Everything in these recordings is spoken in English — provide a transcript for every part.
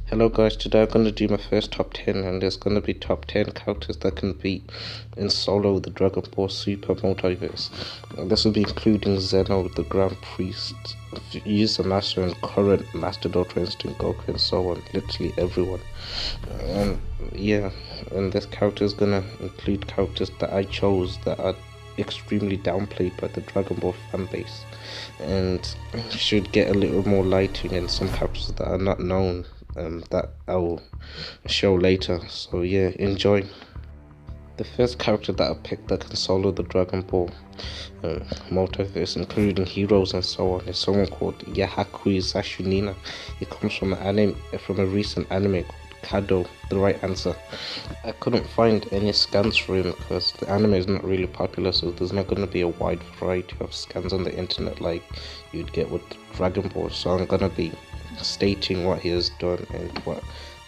Hello guys, today I'm gonna do my first top 10 and there's gonna be top 10 characters that can beat in solo the Dragon Ball Super multiverse. And this will be including Zeno, the Grand Priest, User Master and current Master Ultra Instinct Goku and so on, literally everyone. And yeah, and this character is gonna include characters that I chose that are extremely downplayed by the Dragon Ball fan base and should get a little more lighting, and some characters that are not known that I will show later. So yeah, enjoy. The first character that I picked that can solo the Dragon Ball multiverse, including heroes and so on, is someone called Yahaku Sashunina. It comes from from a recent anime called Kado, the right answer. I couldn't find any scans for him because the anime is not really popular, so there's not going to be a wide variety of scans on the internet like you'd get with Dragon Ball. So I'm going to be stating what he has done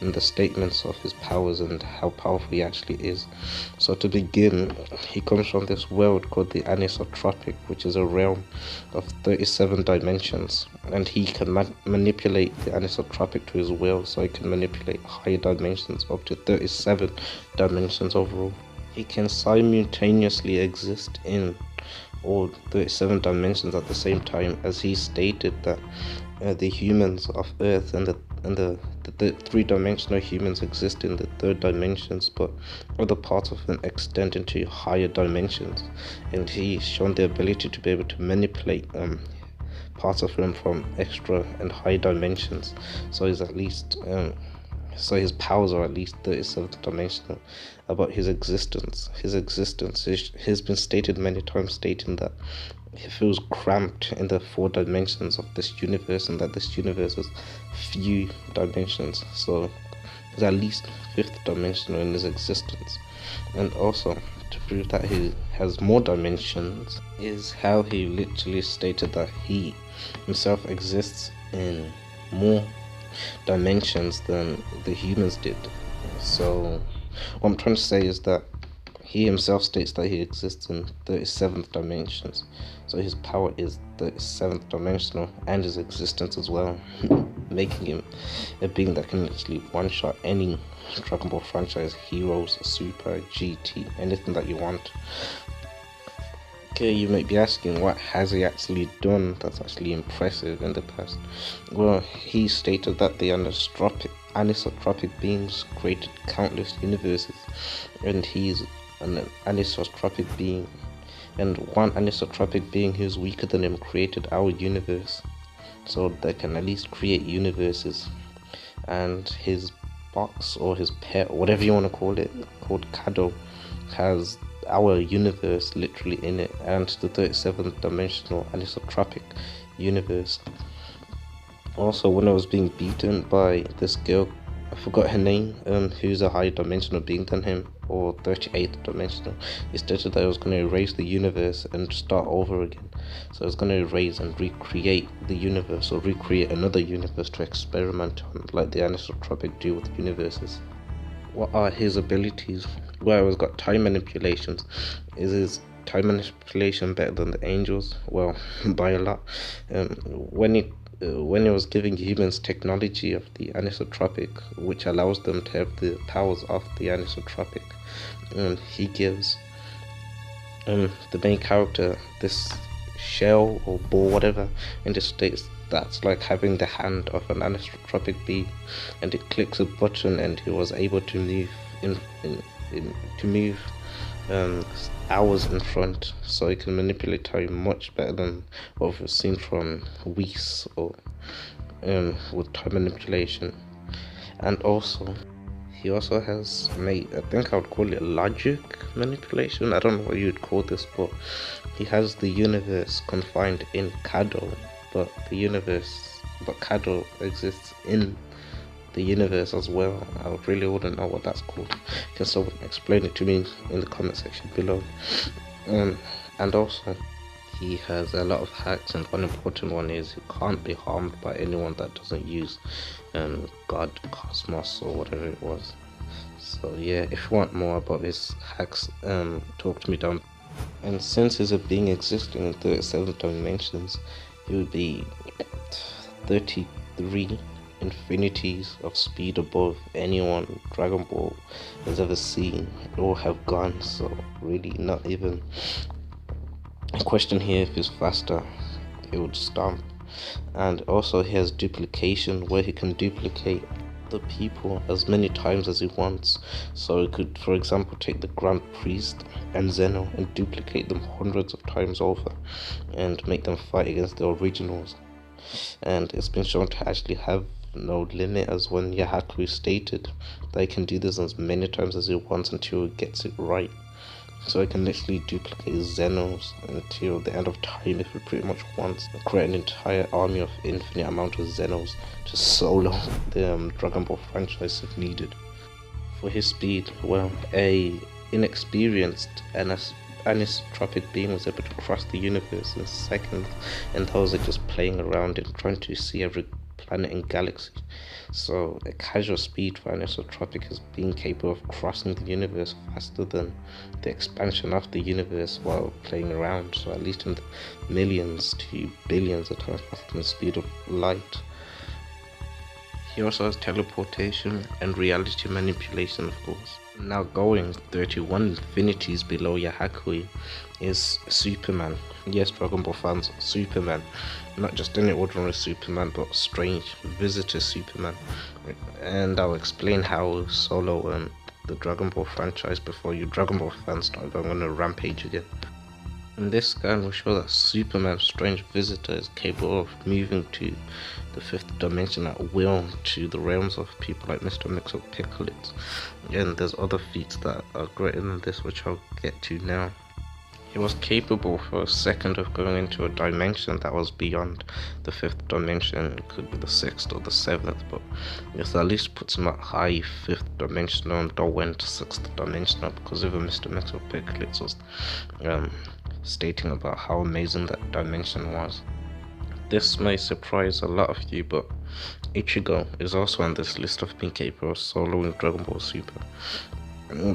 and the statements of his powers and how powerful he actually is. So to begin, he comes from this world called the Anisotropic, which is a realm of 37 dimensions, and he can manipulate the Anisotropic to his will, so he can manipulate higher dimensions up to 37 dimensions overall. He can simultaneously exist in all 37 dimensions at the same time, as he stated that the humans of Earth and the three-dimensional humans exist in the third dimensions, but other parts of them extend into higher dimensions, and he's shown the ability to be able to manipulate parts of them from extra and higher dimensions. So he's at least so his powers are at least 37th dimensional. About his existence has been stated many times, stating that he feels cramped in the 4 dimensions of this universe, and that this universe has few dimensions, so he's at least 5th dimensional in his existence. And also, to prove that he has more dimensions, is how he literally stated that he himself exists in more dimensions than the humans did. So what I'm trying to say is that he himself states that he exists in 37th dimensions, so his power is 37th dimensional, and his existence as well, making him a being that can literally one-shot any Dragon Ball franchise, Heroes, Super, GT, anything that you want. Okay, you might be asking, what has he actually done that's actually impressive in the past? Well, he stated that the anisotropic beings created countless universes, and he's an anisotropic being, and one anisotropic being who's weaker than him created our universe, so they can at least create universes. And his box, or his pet, or whatever you want to call it, called Kado, has our universe literally in it, and the 37th dimensional anisotropic universe. Also, when I was being beaten by this girl, I forgot her name, who's a higher dimensional being than him, or 38th dimensional, he stated that I was going to erase the universe and start over again. So I was going to erase and recreate the universe, or recreate another universe to experiment on, like the anisotropic do with universes. What are his abilities? Well, he's got time manipulations. Is his time manipulation better than the angels? Well, by a lot. When he was giving humans technology of the anisotropic, which allows them to have the powers of the anisotropic, he gives the main character this shell or ball, whatever, and it states that's like having the hand of an anisotropic being, and it clicks a button, and he was able to move hours in front, so he can manipulate time much better than what we've seen from Whis or with time manipulation. And also, he also has made, I think I would call it logic manipulation, I don't know what you would call this, but he has the universe confined in Kado, but Kado exists in the universe as well. I really wouldn't know what that's called. Can someone explain it to me in the comment section below? And also, he has a lot of hacks, and one important one is he can't be harmed by anyone that doesn't use God, Cosmos, or whatever it was. So yeah, if you want more about his hacks, talk to me down. And since he's a being existing in 37 dimensions, he would be 33 infinities of speed above anyone Dragon Ball has ever seen or have gone. So really, not even a question here. If he's faster, he would stomp. And also he has duplication, where he can duplicate the people as many times as he wants. So he could, for example, take the Grand Priest and Zeno and duplicate them hundreds of times over and make them fight against the originals. And it's been shown to actually have no limit, as when Yahaku stated that he can do this as many times as he wants until he gets it right. So I can literally duplicate Xenos until the end of time if it pretty much wants, and create an entire army of infinite amount of Xenos to solo the Dragon Ball franchise if needed. For his speed, well, a inexperienced anisotropic being was able to cross the universe in seconds, and those are just playing around and trying to see every planet and galaxy. So a casual speed for anisotropic is being capable of crossing the universe faster than the expansion of the universe while playing around, so at least in the millions to billions of times faster than the speed of light. He also has teleportation and reality manipulation, of course. Now going 31 infinities below Yahakui is Superman. Yes, Dragon Ball fans, Superman. Not just any ordinary Superman, but strange visitor Superman. And I'll explain how solo the Dragon Ball franchise before you Dragon Ball fans start going on a rampage again. In this scan will show that Superman's strange visitor is capable of moving to the fifth dimension at will, to the realms of people like Mr. Mixo-Picklet. And there's other feats that are greater than this, which I'll get to now. He was capable for a second of going into a dimension that was beyond the fifth dimension. It could be the sixth or the seventh, but this at least puts him at high fifth dimensional and don't went to sixth dimensional, because even Mr. Mixo-Picklet was stating about how amazing that dimension was. This may surprise a lot of you, but Ichigo is also on this list of being capable of soloing Dragon Ball Super.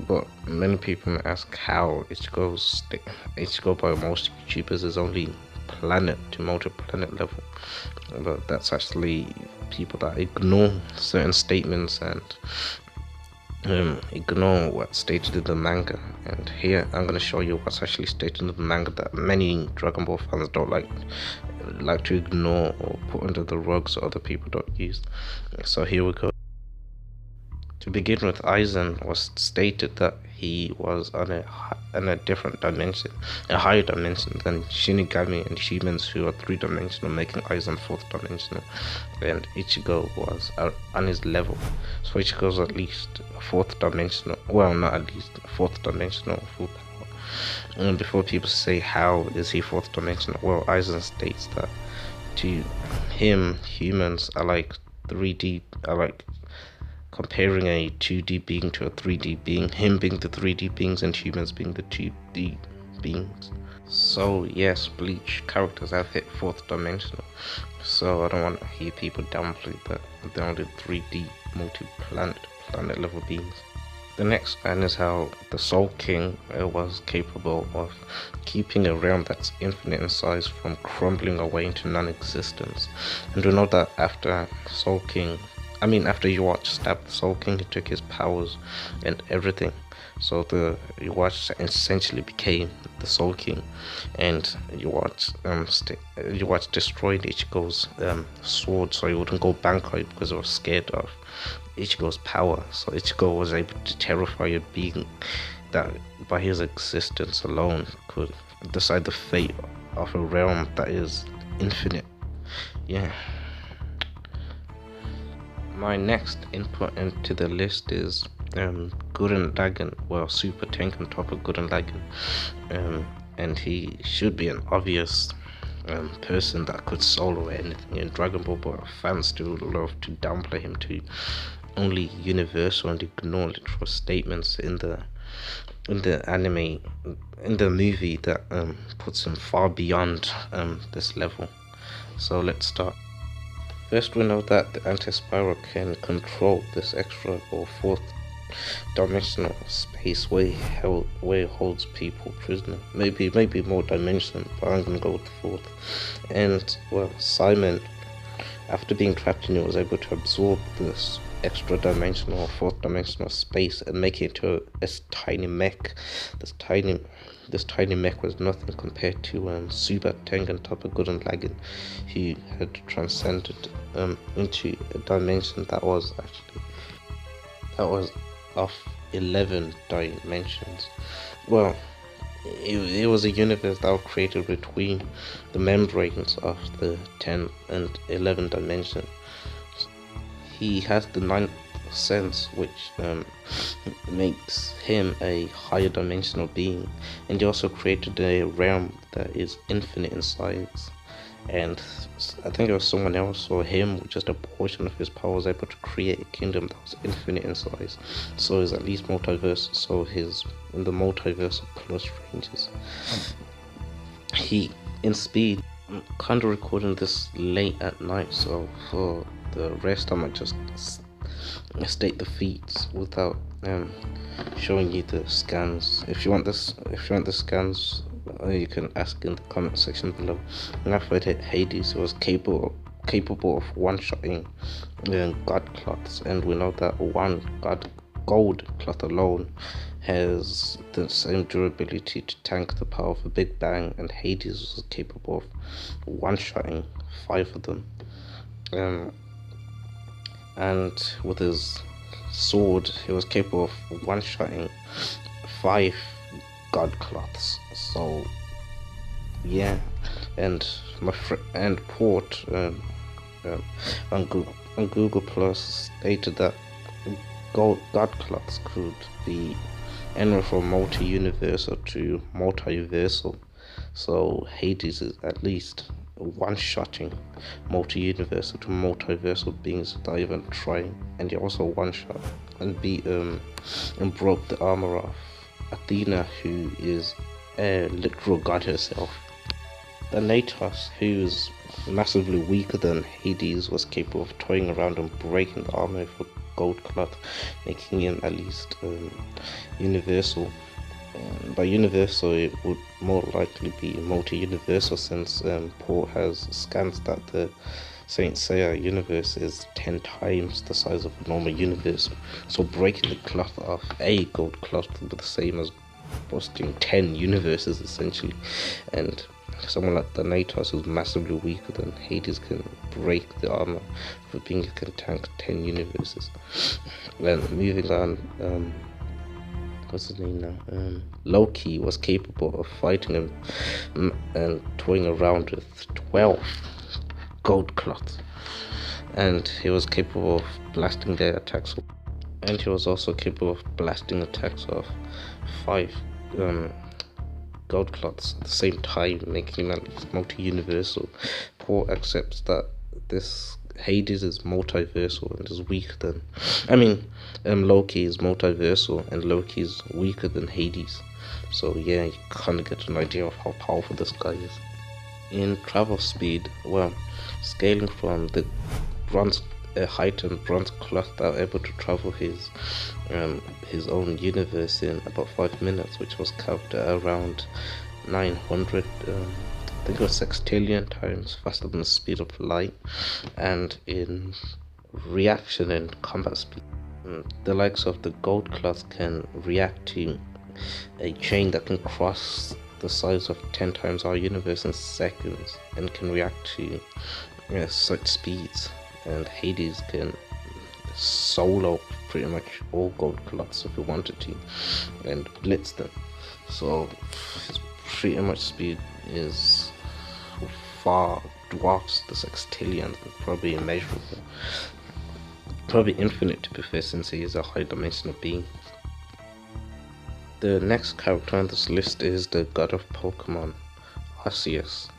But many people may ask how Ichigo by most YouTubers is only planet to multi-planet level, but that's actually people that ignore certain statements and ignore what's stated in the manga. And here I'm going to show you what's actually stated in the manga that many Dragon Ball fans don't like to ignore or put under the rug so other people don't use. So here we go. To begin with, Aizen was stated that he was on a different dimension, a higher dimension than Shinigami and Shimens, who are three-dimensional, making Aizen fourth-dimensional, and Ichigo was on his level. So Ichigo's at least fourth-dimensional, well, not at least fourth-dimensional full power. And before people say how is he fourth-dimensional, well, Aizen states that to him, humans are like 3D, are like comparing a 2D being to a 3D being, him being the 3D beings and humans being the 2D beings. So yes, Bleach characters have hit fourth dimensional, so I don't want to hear people downplay that they're only 3D multi-planet level beings. The next one is how the Soul King was capable of keeping a realm that's infinite in size from crumbling away into non-existence. And we know that after after Yhwach stabbed the Soul King, he took his powers and everything. So the Yhwach essentially became the Soul King, and Yhwach destroyed Ichigo's sword, so he wouldn't go bankrupt because he was scared of Ichigo's power. So Ichigo was able to terrify a being that by his existence alone could decide the fate of a realm that is infinite. Yeah. My next input into the list is Gurren Lagann, well, Super Tank on top of Gurren Lagann, and he should be an obvious person that could solo anything in Dragon Ball, but fans still love to downplay him to only universal and ignore literal statements in the anime, in the movie that puts him far beyond this level. So let's start. First, we know that the anti-spiral can control this extra or fourth dimensional space where it holds people prisoner. Maybe more dimension, but I'm gonna go with the fourth. And well, Simon after being trapped in it, was able to absorb this extra dimensional or fourth dimensional space and make it into a tiny mech. This tiny mech was nothing compared to Super Tengen Toppa Gurren Lagann, who had transcended into a dimension that was of 11 dimensions. Well, it was a universe that was created between the membranes of the 10 and 11 dimensions. He has the ninth sense, which makes him a higher dimensional being, and he also created a realm that is infinite in size. And I think it was someone else or him with just a portion of his power was able to create a kingdom that was infinite in size. So it's at least multiverse. So his in the multiversal plus ranges. He in speed. I'm kind of recording this late at night, so for the rest I might just state the feats without showing you the scans. If you want the scans, you can ask in the comment section below. And after it hit Hades, it was capable of one-shotting God cloths, and we know that one gold cloth alone has the same durability to tank the power of a Big Bang, and Hades was capable of one-shotting 5 of them. And with his sword, he was capable of one-shotting 5 God cloths. So yeah, and Port on Google Plus stated that God cloths could be anywhere from multi-universal to multiversal. So Hades is at least one-shotting multi-universal to multiversal beings without even trying, and he also one-shot and beat and broke the armor of Athena, who is a literal god herself. Thanatos, who is massively weaker than Hades, was capable of toying around and breaking the armor with a gold cloth, making him at least universal. By universal, it would more likely be multi-universal, since Paul has scans that the Saint Seiya universe is 10 times the size of a normal universe. So breaking the cloth off a gold cloth would be the same as busting 10 universes essentially. And someone like Thanatos, who's massively weaker than Hades, can break the armor of a being who can tank 10 universes. And moving on, what's his name now? Loki was capable of fighting him and toying around with 12 gold cloths, and he was capable of blasting their attacks, and he was also capable of blasting attacks of 5 gold cloths at the same time, making him at least multi-universal. Paul accepts that this Hades is multiversal and is weaker than Loki is multiversal and Loki is weaker than Hades. So yeah, you kind of get an idea of how powerful this guy is. In travel speed, well, scaling from the heightened bronze cloth that were able to travel his own universe in about 5 minutes, which was capped at around 900 I think it was sextillion times faster than the speed of light. And in reaction and combat speed, the likes of the gold cloth can react to a chain that can cross the size of 10 times our universe in seconds, and can react to such speeds. And Hades can solo pretty much all gold cloths if he wanted to and blitz them. So his pretty much speed is far dwarfs the sextillion, and probably immeasurable, probably infinite to be fair, since he is a high dimensional being. The next character on this list is the god of Pokemon, Arceus.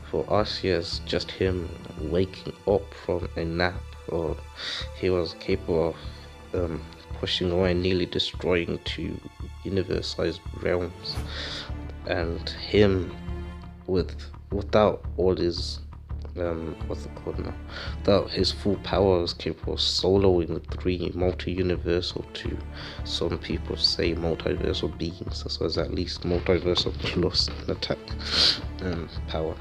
For Arceus, just him waking up from a nap, or he was capable of pushing away and nearly destroying 2 universe-sized realms, and him without all his what's it called now? Without his full power, was capable of soloing 3 multi-universal to some people say multiversal beings, so it's at least multiversal plus an attack power.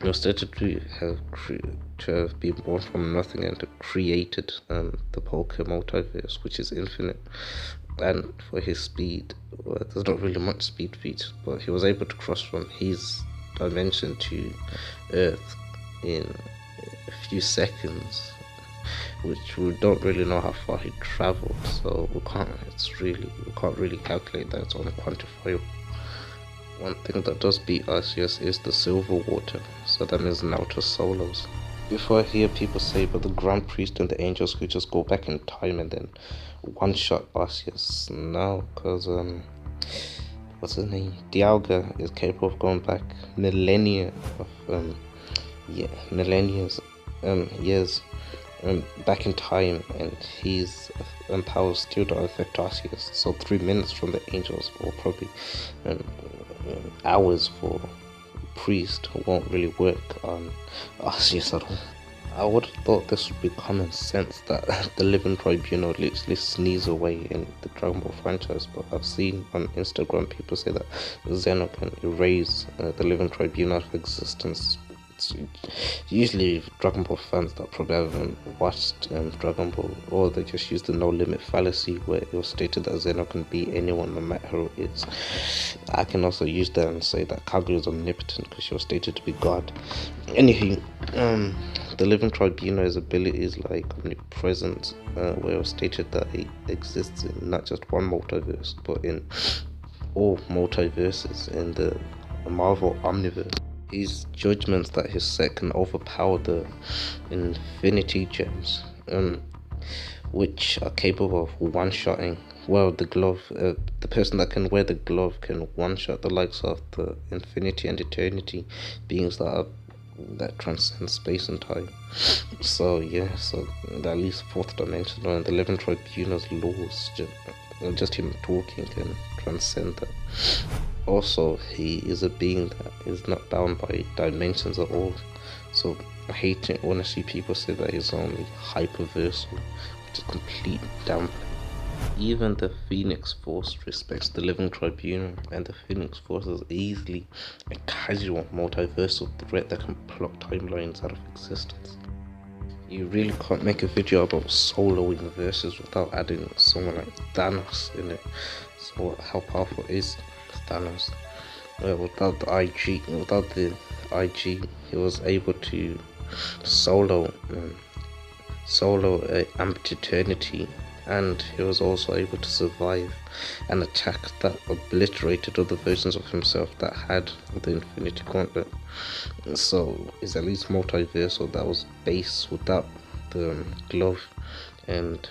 He was stated to have been born from nothing and created the Poké multiverse, which is infinite. And for his speed, well, there's not really much speed feat, but he was able to cross from his dimension to Earth in a few seconds, which we don't really know how far he traveled, so we can't really calculate that. It's unquantifiable. One thing that does beat Arceus is the silver water, so that means Naruto solos. Before I hear people say about the Grand Priest and the angels who just go back in time and then one shot Arceus, no, because what's his name? Dialga is capable of going back millennia of years back in time, and his powers still don't affect Arceus. So 3 minutes from the angels, or probably hours for Priest, won't really work on Arceus at all. I would have thought this would be common sense that the Living Tribunal literally sneeze away in the Dragon Ball franchise, but I've seen on Instagram people say that Zeno can erase the Living Tribunal out of existence. It's usually Dragon Ball fans that probably haven't watched Dragon Ball, or they just use the no limit fallacy where it was stated that Zeno can beat anyone no matter who it is. I can also use that and say that Kaguya is omnipotent because she was stated to be God. Anywho, the Living Tribunal's ability is like omnipresent, where it was stated that it exists in not just one multiverse, but in all multiverses in the Marvel Omniverse. His judgments that his set can overpower the Infinity Gems, which are capable of one-shotting. Well, the glove, the person that can wear the glove can one-shot the likes of the Infinity and Eternity beings that transcend space and time. So yeah, so at least fourth dimensional, and the Living Tribunal's laws, just him talking can transcend that. Also, he is a being that is not bound by dimensions at all. So I hate it when I see people say that he's only hyperversal, which is complete downplay. Even the Phoenix Force respects the Living Tribunal, and the Phoenix Force is easily a casual multiversal threat that can pluck timelines out of existence. You really can't make a video about soloing verses without adding someone like Thanos in it. So how powerful is Thanos? Without the IG, he was able to solo Ambit Eternity, and he was also able to survive an attack that obliterated other versions of himself that had the Infinity Gauntlet. So it's at least multiversal. That was base without the glove, and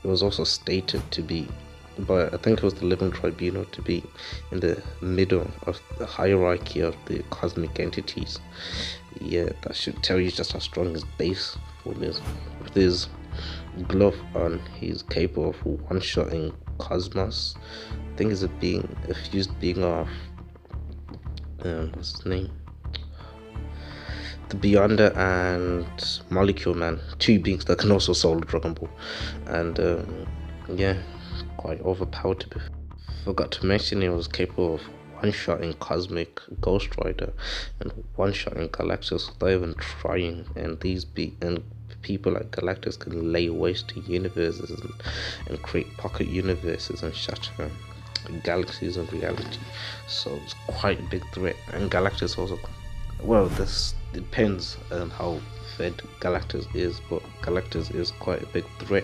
it was also stated to be, but I think it was the Living Tribunal, to be in the middle of the hierarchy of the cosmic entities. Yeah, that should tell you just how strong his base is. With his glove on, he's capable of one-shotting Cosmos. I think it's a fused being of what's his name? The Beyonder and Molecule Man, 2 beings that can also solo Dragon Ball, and yeah, quite overpowered to be. Forgot to mention he was capable of one-shotting Cosmic Ghost Rider and one-shotting Galactus without even trying, and people like Galactus can lay waste to universes and create pocket universes and shatter galaxies of reality. So it's quite a big threat. And Galactus also, well, this depends on how fed Galactus is, but Galactus is quite a big threat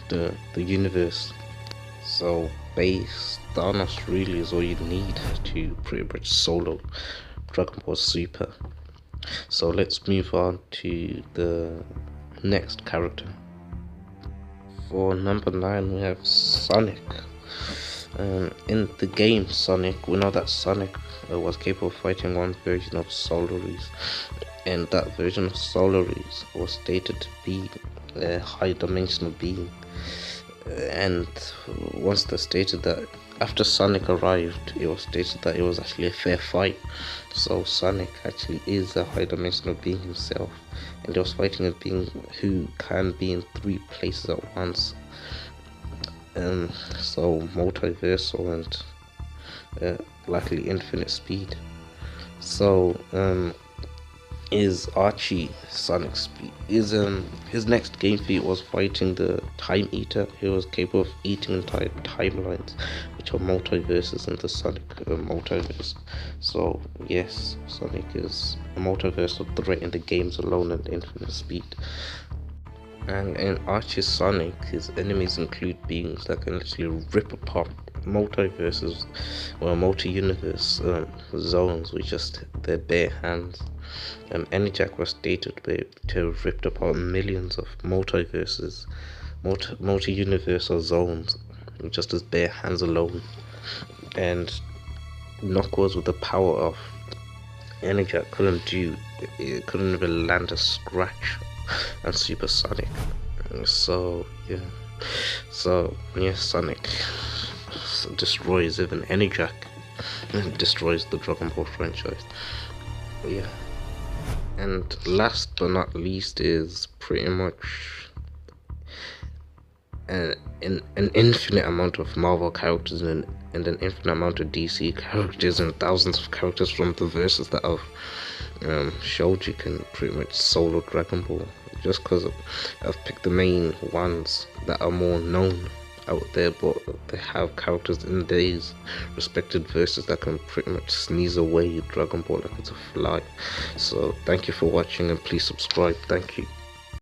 to the universe. So base Thanos really is all you need to pretty much solo Dragon Ball Super. So let's move on to the next character. For number 9 we have Sonic. In the game Sonic, we know that Sonic was capable of fighting one version of Solaris, and that version of Solaris was stated to be a high dimensional being. And once they stated that after Sonic arrived, it was stated that it was actually a fair fight. So Sonic actually is a high dimensional being himself, and he was fighting a being who can be in 3 places at once. So multiversal and likely infinite speed. So is Archie Sonic's feat. His next game feat was fighting the Time Eater. He was capable of eating entire timelines, which are multiverses in the Sonic multiverse. So yes, Sonic is a multiversal threat in the games alone and infinite speed. And in Archie's Sonic, his enemies include beings that can literally rip apart multiverses or multi-universe zones with just their bare hands. Anyjack was stated to have ripped apart millions of multiverses, multi-universal zones with just his bare hands alone. And Knuckles, with the power of Anyjack, couldn't even land a scratch on Super Sonic. So yeah, Sonic destroys even Anyjack and destroys the Dragon Ball franchise. Yeah. And last but not least is pretty much an infinite amount of Marvel characters and an infinite amount of DC characters and thousands of characters from the verses that I've showed you can pretty much solo Dragon Ball. Just because I've picked the main ones that are more known out there, but they have characters in these respected verses that can pretty much sneeze away Dragon Ball like it's a fly. So thank you for watching, and please subscribe. Thank you.